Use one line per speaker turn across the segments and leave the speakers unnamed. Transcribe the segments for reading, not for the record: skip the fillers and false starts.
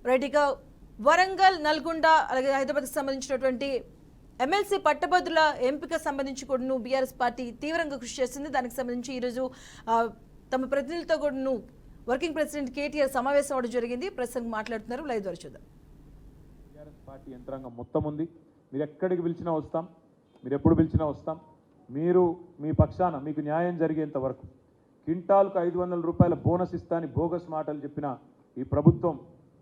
రైట్గా వరంగల్ నల్గొండ అలాగే హైదరాబాద్కి సంబంధించినటువంటి ఎమ్మెల్సీ పట్టభద్రుల ఎంపిక సంబంధించి కూడా బీఆర్ఎస్ పార్టీ తీవ్రంగా కృషి చేస్తుంది. దానికి సంబంధించి ఈరోజు తమ ప్రతినిధులతో కూడా వర్కింగ్ ప్రెసిడెంట్ కేటీఆర్ సమావేశం అవడం జరిగింది. ప్రస్తుతం మాట్లాడుతున్నారు. లైవ్ ద్వారా చూద్దాం.
బీఆర్ఎస్ పార్టీ యంత్రాంగం మొత్తం ఉంది. మీరు ఎక్కడికి పిలిచినా వస్తాం, మీరు ఎప్పుడు పిలిచినా వస్తాం. మీరు మీ పక్షాన మీకు న్యాయం జరిగేంత వరకు క్వింటాల్కు 500 రూపాయల బోనస్ ఇస్తాని బోగస్ మాటలు చెప్పిన ఈ ప్రభుత్వం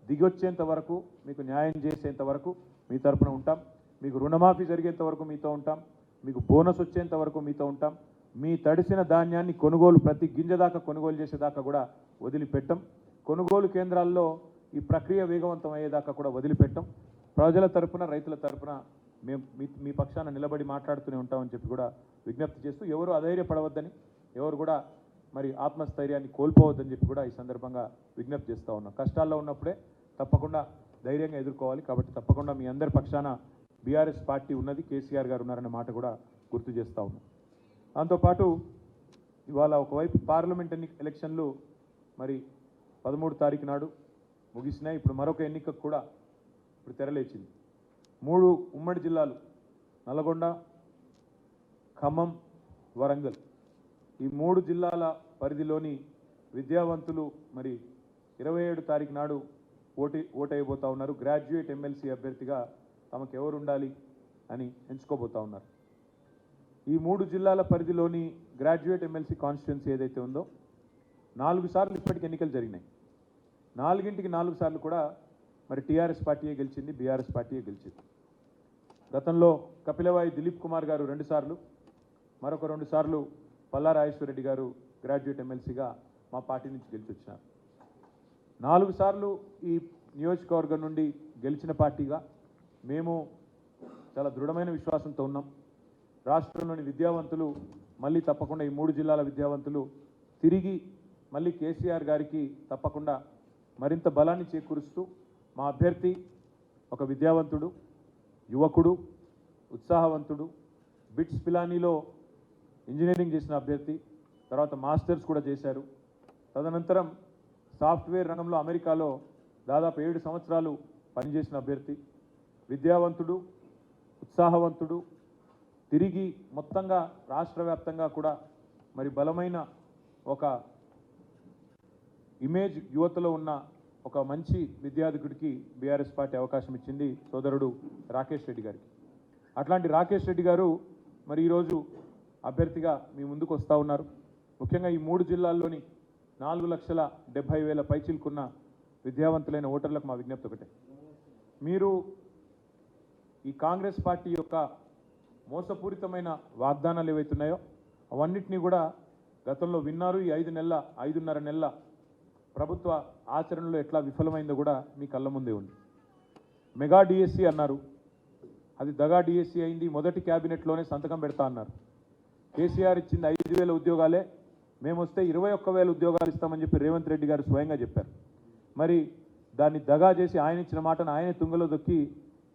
దిగొచ్చేంత వరకు, మీకు న్యాయం చేసేంత వరకు మీ తరపున ఉంటాం. మీకు రుణమాఫీ జరిగేంత వరకు మీతో ఉంటాం. మీకు బోనస్ వచ్చేంత వరకు మీతో ఉంటాం. మీ తడిసిన ధాన్యాన్ని కొనుగోలు ప్రతి గింజ దాకా కొనుగోలు చేసేదాకా కూడా వదిలిపెట్టం. కొనుగోలు కేంద్రాల్లో ఈ ప్రక్రియ వేగవంతం అయ్యేదాకా కూడా వదిలిపెట్టం. ప్రజల తరపున, రైతుల తరపున మేము మీ పక్షాన నిలబడి మాట్లాడుతూనే ఉంటామని చెప్పి కూడా విజ్ఞప్తి చేస్తూ, ఎవరు అధైర్యపడవద్దని, ఎవరు కూడా మరి ఆత్మస్థైర్యాన్ని కోల్పోవద్దని చెప్పి కూడా ఈ సందర్భంగా విజ్ఞప్తి చేస్తూ ఉన్నాం. కష్టాల్లో ఉన్నప్పుడే తప్పకుండా ధైర్యంగా ఎదుర్కోవాలి. కాబట్టి తప్పకుండా మీ అందరి పక్షాన బీఆర్ఎస్ పార్టీ ఉన్నది, కేసీఆర్ గారు ఉన్నారనే మాట కూడా గుర్తు చేస్తూ ఉన్నాం. దాంతోపాటు ఇవాళ ఒకవైపు పార్లమెంట్ ఎలక్షన్లు మరి 13 తారీఖు నాడు ముగిసినాయి. ఇప్పుడు మరొక ఎన్నికకు కూడా ఇప్పుడు తెరలేచింది. 3 ఉమ్మడి జిల్లాలు నల్గొండ, ఖమ్మం, వరంగల్, ఈ 3 జిల్లాల పరిధిలోని విద్యావంతులు మరి 27 తారీఖు నాడు ఓటైపోతూ ఉన్నారు. గ్రాడ్యుయేట్ ఎమ్మెల్సీ అభ్యర్థిగా తమకు ఎవరు ఉండాలి అని ఎంచుకోబోతూ ఉన్నారు. ఈ 3 జిల్లాల పరిధిలోని గ్రాడ్యుయేట్ ఎమ్మెల్సీ కాన్స్టిట్యున్సీ ఏదైతే ఉందో 4 సార్లు ఇప్పటికి ఎన్నికలు జరిగినాయి. 4ంటికి 4 సార్లు కూడా మరి టీఆర్ఎస్ పార్టీయే గెలిచింది, బీఆర్ఎస్ పార్టీయే గెలిచింది. గతంలో కపిలవాయి దిలీప్ కుమార్ గారు 2 సార్లు, మరొక 2 సార్లు పల్లా రాజేశ్వరరెడ్డి గారు గ్రాడ్యుయేట్ ఎమ్మెల్సీగా మా పార్టీ నుంచి గెలిచి వచ్చినారు. 4 సార్లు ఈ నియోజకవర్గం నుండి గెలిచిన పార్టీగా మేము చాలా దృఢమైన విశ్వాసంతో ఉన్నాం. రాష్ట్రంలోని విద్యావంతులు మళ్ళీ తప్పకుండా, ఈ 3 జిల్లాల విద్యావంతులు తిరిగి మళ్ళీ కేసీఆర్ గారికి తప్పకుండా మరింత బలాన్ని చేకూరుస్తూ, మా అభ్యర్థి ఒక విద్యావంతుడు, యువకుడు, ఉత్సాహవంతుడు, బిట్స్ పిలానీలో ఇంజనీరింగ్ చేసిన అభ్యర్థి, తర్వాత మాస్టర్స్ కూడా చేశారు. తదనంతరం సాఫ్ట్వేర్ రంగంలో అమెరికాలో దాదాపు 7 సంవత్సరాలు పనిచేసిన అభ్యర్థి, విద్యావంతుడు, ఉత్సాహవంతుడు, తిరిగి మొత్తంగా రాష్ట్ర వ్యాప్తంగా కూడా మరి బలమైన ఒక ఇమేజ్ యువతలో ఉన్న ఒక మంచి విద్యార్థికుడికి బీఆర్ఎస్ పార్టీ అవకాశం ఇచ్చింది సోదరుడు రాకేష్ రెడ్డి గారికి. అట్లాంటి రాకేష్ రెడ్డి గారు మరి ఈరోజు అభ్యర్థిగా మీ ముందుకు వస్తూ ఉన్నారు. ముఖ్యంగా ఈ 3 జిల్లాల్లోని 4,70,000 పైచిలుకున్న విద్యావంతులైన ఓటర్లకు మా విజ్ఞప్తి ఒకటే, మీరు ఈ కాంగ్రెస్ పార్టీ యొక్క మోసపూరితమైన వాగ్దానాలు ఏవైతున్నాయో అవన్నిటినీ కూడా గతంలో విన్నారు. ఈ 5.5 నెలల ప్రభుత్వ ఆచరణలో ఎట్లా విఫలమైందో కూడా మీ కళ్ళ ముందే ఉంది. మెగా డిఎస్సి అన్నారు, అది దగా డిఎస్సి అయింది. మొదటి క్యాబినెట్లోనే సంతకం పెడతా అన్నారు. కేసీఆర్ ఇచ్చింది 5,000 ఉద్యోగాలే, మేము వస్తే 21,000 ఉద్యోగాలు ఇస్తామని చెప్పి రేవంత్ రెడ్డి గారు స్వయంగా చెప్పారు. మరి దాన్ని దగా చేసి ఆయన ఇచ్చిన మాటను ఆయనే తుంగలో దొక్కి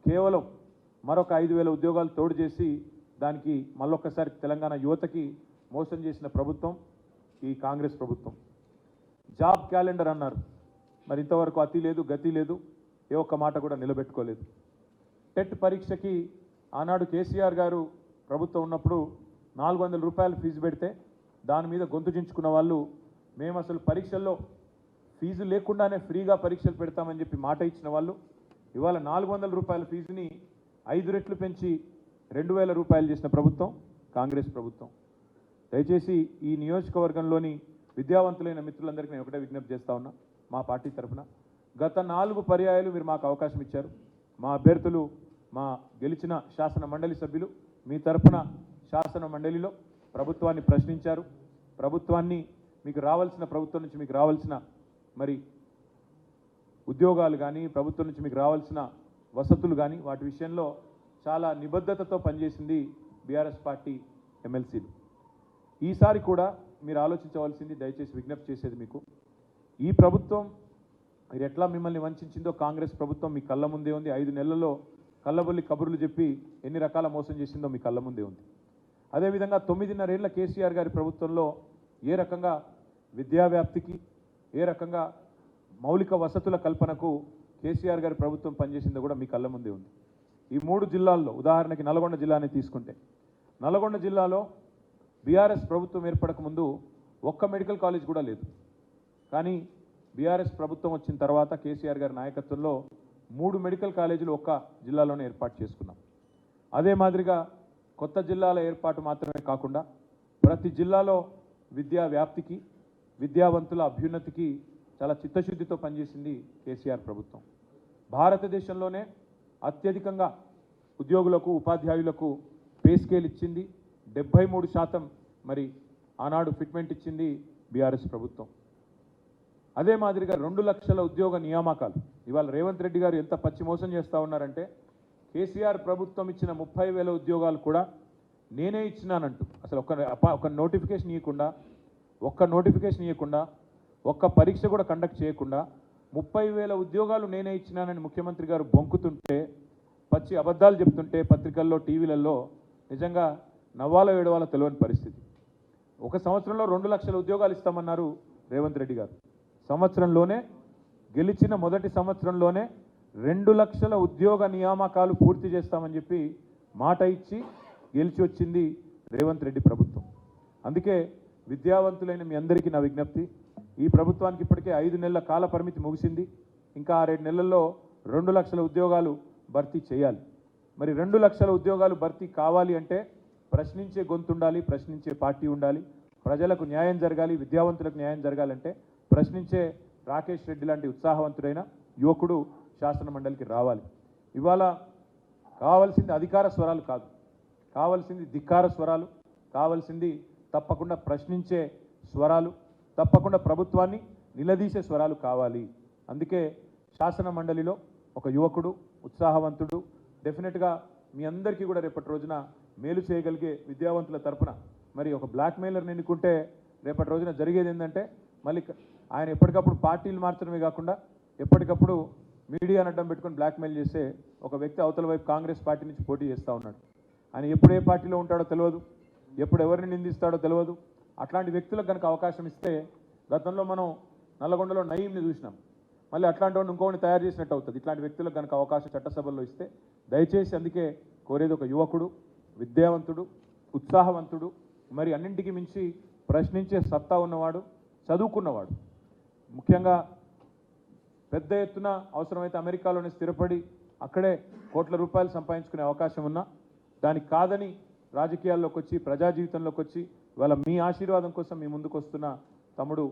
కేవలం మరొక 5,000 ఉద్యోగాలు తోడు చేసి దానికి మళ్ళొక్కసారి తెలంగాణ యువతకి మోసం చేసిన ప్రభుత్వం ఈ కాంగ్రెస్ ప్రభుత్వం. జాబ్ క్యాలెండర్ అన్నారు, మరి ఇంతవరకు అతి లేదు, గతి లేదు, ఏ ఒక్క మాట కూడా నిలబెట్టుకోలేదు. టెట్ పరీక్షకి ఆనాడు కేసీఆర్ గారు ప్రభుత్వం ఉన్నప్పుడు 400 రూపాయలు ఫీజు పెడితే దాని మీద గొంతు చించుకున్న వాళ్ళు, మేము అసలు పరీక్షల్లో ఫీజు లేకుండానే ఫ్రీగా పరీక్షలు పెడతామని చెప్పి మాట ఇచ్చిన వాళ్ళు ఇవాళ 400 రూపాయల ఫీజుని 5 రెట్లు పెంచి 2,000 రూపాయలు చేసిన ప్రభుత్వం కాంగ్రెస్ ప్రభుత్వం. దయచేసి ఈ నియోజకవర్గంలోని విద్యావంతులైన మిత్రులందరికీ నేను ఒకటే విజ్ఞప్తి చేస్తా ఉన్నా, మా పార్టీ తరఫున గత 4 పర్యాయాలు మీరు మాకు అవకాశం ఇచ్చారు. మా అభ్యర్థులు, మా గెలిచిన శాసన మండలి సభ్యులు మీ తరఫున శాసన మండలిలో ప్రభుత్వాన్ని ప్రశ్నించారు. ప్రభుత్వాన్ని ప్రభుత్వం నుంచి మీకు రావాల్సిన మరి ఉద్యోగాలు కానీ, ప్రభుత్వం నుంచి మీకు రావాల్సిన వసతులు కానీ, వాటి విషయంలో చాలా నిబద్ధతతో పనిచేసింది బీఆర్ఎస్ పార్టీ ఎమ్మెల్సీలు. ఈసారి కూడా మీరు ఆలోచించవలసింది, దయచేసి విజ్ఞప్తి చేసేది మీకు, ఈ ప్రభుత్వం మీరు ఎట్లా మిమ్మల్ని వంచిందో కాంగ్రెస్ ప్రభుత్వం మీ కళ్ళ ముందే ఉంది. 5 నెలల్లో కళ్ళబొల్లి కబుర్లు చెప్పి ఎన్ని రకాల మోసం చేసిందో మీ కళ్ళ ముందే ఉంది. అదేవిధంగా 9.5 ఏళ్ల కేసీఆర్ గారి ప్రభుత్వంలో ఏ రకంగా విద్యావ్యాప్తికి, ఏ రకంగా మౌలిక వసతుల కల్పనకు కేసీఆర్ గారి ప్రభుత్వం పనిచేసిందో కూడా మీ కళ్ళ ముందే ఉంది. ఈ 3 జిల్లాల్లో ఉదాహరణకి నల్గొండ జిల్లాని తీసుకుంటే, నల్గొండ జిల్లాలో బీఆర్ఎస్ ప్రభుత్వం ఏర్పడక ముందు ఒక్క మెడికల్ కాలేజ్ కూడా లేదు. కానీ బీఆర్ఎస్ ప్రభుత్వం వచ్చిన తర్వాత కేసీఆర్ గారి నాయకత్వంలో 3 మెడికల్ కాలేజీలు ఒక్క జిల్లాలోనే ఏర్పాటు చేసుకున్నాం. అదే మాదిరిగా కొత్త జిల్లాల ఏర్పాటు మాత్రమే కాకుండా ప్రతి జిల్లాలో విద్యా వ్యాప్తికి, విద్యావంతుల అభ్యున్నతికి చాలా చిత్తశుద్ధితో పనిచేసింది కేసీఆర్ ప్రభుత్వం. భారతదేశంలోనే అత్యధికంగా ఉద్యోగులకు, ఉపాధ్యాయులకు పే స్కేల్ ఇచ్చింది. 73% మరి ఆనాడు ఫిట్మెంట్ ఇచ్చింది బీఆర్ఎస్ ప్రభుత్వం. అదే మాదిరిగా 2 లక్షల ఉద్యోగ నియామకాలు. ఇవాళ రేవంత్ రెడ్డి గారు ఎంత పచ్చి మోసం చేస్తూ ఉన్నారంటే, కేసీఆర్ ప్రభుత్వం ఇచ్చిన 30,000 ఉద్యోగాలు కూడా నేనే ఇచ్చినానంటూ అసలు ఒక్క నోటిఫికేషన్ ఇవ్వకుండా ఒక్క పరీక్ష కూడా కండక్ట్ చేయకుండా 30,000 ఉద్యోగాలు నేనే ఇచ్చినానని ముఖ్యమంత్రి గారు బొంకుతుంటే, పచ్చి అబద్ధాలు చెప్తుంటే పత్రికల్లో, టీవీలలో నిజంగా నవ్వాలో ఏడవాలో తెలియని పరిస్థితి. ఒక సంవత్సరంలో 2 లక్షల ఉద్యోగాలు ఇస్తామన్నారు రేవంత్ రెడ్డి గారు. సంవత్సరంలోనే, గెలిచిన మొదటి సంవత్సరంలోనే 2 లక్షల ఉద్యోగ నియామకాలు పూర్తి చేస్తామని చెప్పి మాట ఇచ్చి గెలిచి వచ్చింది రేవంత్ రెడ్డి ప్రభుత్వం. అందుకే విద్యావంతులైన మీ అందరికీ నా విజ్ఞప్తి, ఈ ప్రభుత్వానికి ఇప్పటికే 5 నెలల కాల పరిమితి ముగిసింది. ఇంకా 6 నెలల్లో 2 లక్షల ఉద్యోగాలు భర్తీ చేయాలి. మరి 2 లక్షల ఉద్యోగాలు భర్తీ కావాలి అంటే ప్రశ్నించే గొంతు ఉండాలి, ప్రశ్నించే పార్టీ ఉండాలి. ప్రజలకు న్యాయం జరగాలి, విద్యావంతులకు న్యాయం జరగాలంటే ప్రశ్నించే రాకేష్ రెడ్డి లాంటి ఉత్సాహవంతుడైన యువకుడు శాసన మండలికి రావాలి. ఇవాళ కావాల్సింది అధికార స్వరాలు కాదు, కావాల్సింది ధిక్కార స్వరాలు, కావాల్సింది తప్పకుండా ప్రశ్నించే స్వరాలు, తప్పకుండా ప్రభుత్వాన్ని నిలదీసే స్వరాలు కావాలి. అందుకే శాసన మండలిలో ఒక యువకుడు, ఉత్సాహవంతుడు, డెఫినెట్గా మీ అందరికీ కూడా రేపటి రోజున మేలు చేయగలిగే విద్యావంతుల తరపున మరి ఒక బ్లాక్ మెయిలర్ని ఎన్నుకుంటే రేపటి రోజున జరిగేది ఏంటంటే, మళ్ళీ ఆయన ఎప్పటికప్పుడు పార్టీలు మార్చడమే కాకుండా ఎప్పటికప్పుడు మీడియాను అడ్డం పెట్టుకొని బ్లాక్మెయిల్ చేసే ఒక వ్యక్తి అవతల వైపు కాంగ్రెస్ పార్టీ నుంచి పోటీ చేస్తూ ఉన్నాడు. ఆయన ఎప్పుడు ఏ పార్టీలో ఉంటాడో తెలియదు, ఎప్పుడు ఎవరిని నిందిస్తాడో తెలియదు. అట్లాంటి వ్యక్తులకు కనుక అవకాశం ఇస్తే, గతంలో మనం నల్లగొండలో నయీంని చూసినాం, మళ్ళీ అట్లాంటి వాడిని ఇంకోని తయారు చేసినట్టు అవుతుంది. ఇట్లాంటి వ్యక్తులకు కనుక అవకాశం చట్టసభల్లో ఇస్తే దయచేసి అందుకే కోరేది ఒక యువకుడు, విద్యావంతుడు, ఉత్సాహవంతుడు, మరి అన్నింటికి మించి ప్రశ్నించే సత్తా ఉన్నవాడు, చదువుకున్నవాడు, ముఖ్యంగా పెద్ద ఎత్తున అవసరమైతే అమెరికాలోనే స్థిరపడి అక్కడే కోట్ల రూపాయలు సంపాదించుకునే అవకాశం ఉన్నా దానికి కాదని రాజకీయాల్లోకి వచ్చి, ప్రజా జీవితంలోకి వచ్చి ఇవాళ మీ ఆశీర్వాదం కోసం మీ ముందుకు వస్తున్న తమ్ముడు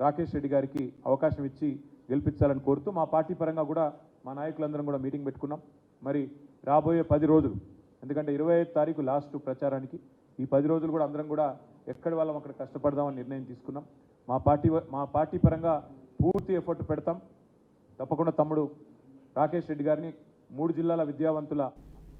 రాకేష్ రెడ్డి గారికి అవకాశం ఇచ్చి గెలిపించాలని కోరుతూ, మా పార్టీ పరంగా కూడా మా నాయకులందరం కూడా మీటింగ్ పెట్టుకున్నాం. మరి రాబోయే 10 రోజులు, ఎందుకంటే 25 తారీఖు లాస్ట్ ప్రచారానికి, ఈ 10 రోజులు కూడా అందరం కూడా ఎక్కడి వాళ్ళం అక్కడ కష్టపడదామని నిర్ణయం తీసుకున్నాం. మా పార్టీ పరంగా పూర్తి ఎఫర్ట్ పెడతాం. తప్పకుండా తమ్ముడు రాకేష్ రెడ్డి గారిని 3 జిల్లాల విద్యావంతుల